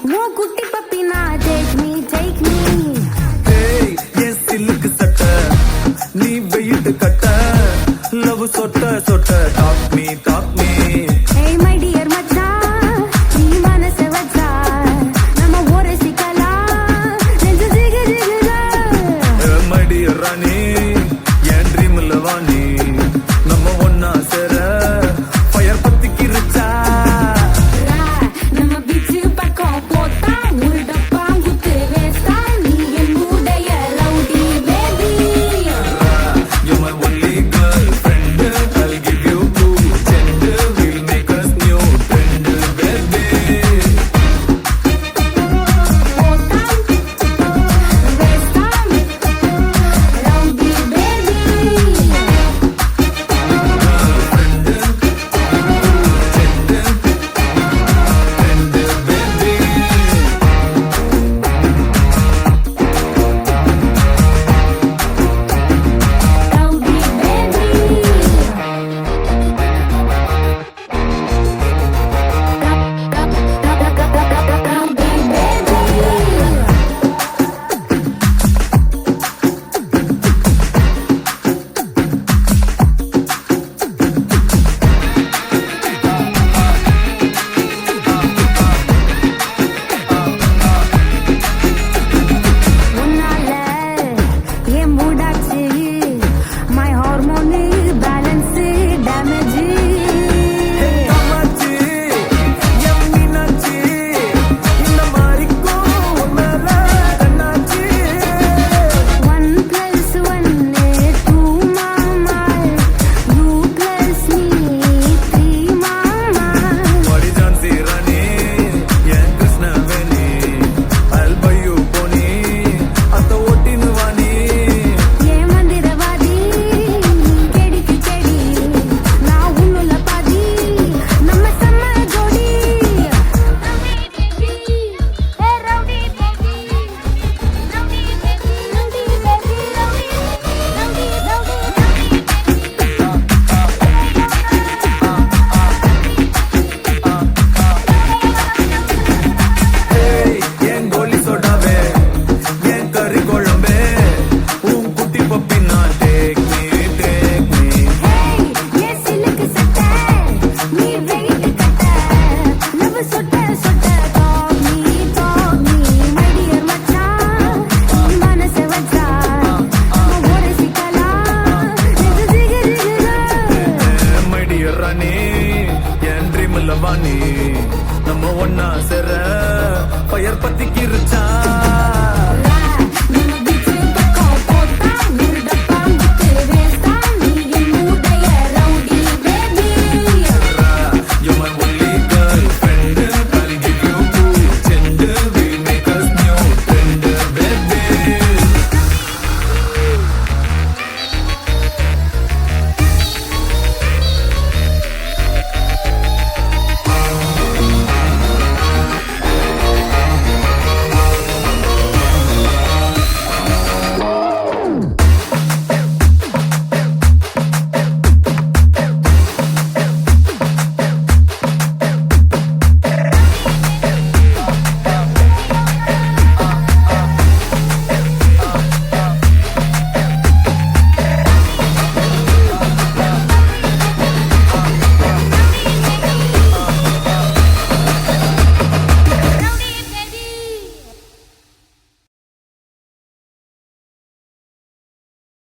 உன் குட்டி பப்பி நான் take me take me ஏய் என் சில்லுக்கு சட்டை நீ வெயிட்டு கட்ட லவ் சொட்ட சொட்ட talk me hey my dear மச்சான் நீ மனச வச்சா நம்ம ஒரு சிக்கலாம் நெஞ்சு ஜிகு ஜிகுதா மடி ராணி என் ட்ரீம்ல வாணி நம்ம ஒன்னா சேர ஃபயர் பத்திக்கிருச்சா நம்ம பீச்சு பக்கம் போட்டா ஒரு டப்பா குத்து வேஸ்டா நீ என் உடைய rowdy baby You're my only girlfriend I'll give you 2 gender we'll make us new trend baby போட்டா வேஸ்டா ரவுடி பேபி rowdy baby உன்னால ஏன் மூடாச்சு my hormone balance damage Kamakshi என் மீனாட்சி இந்த மாதிரிக்கும் உன்னால கண்ணாச்சி 1 plus 1 2 mama you plus me 3 mama மடி ஜான்சி ராணி என் Krishnaveni I'll buy you pony அத்த ஓட்டின்னு வாணி ஏன் மந்திரவாதி கெடிக்கு செடி நான் உன்னுள்ள பாதி நம்ம செம்ம ஜோடி ரவுடி பேபி ரவுடி பேபி ஏய் என் கோலி சோடாவே என் கறி குழம்பே உன் குட்டி பப்பி நான் டேக் மீ Hey, yes, சிலுக்கு சட்டை நீ வெயிட் கட்ட லவ் சொட்ட சொட்ட talk me my dear மச்சான் நீ மனச வச்சா நம்ம ஒரு சிக்கலாம் நெஞ்சு ஜிகு ஜிகுதா மடி ராணி என் ட்ரீம்ல வாணி நம்ம ஒன்னா சேர ஃபயர் பத்திக்கிருச்சா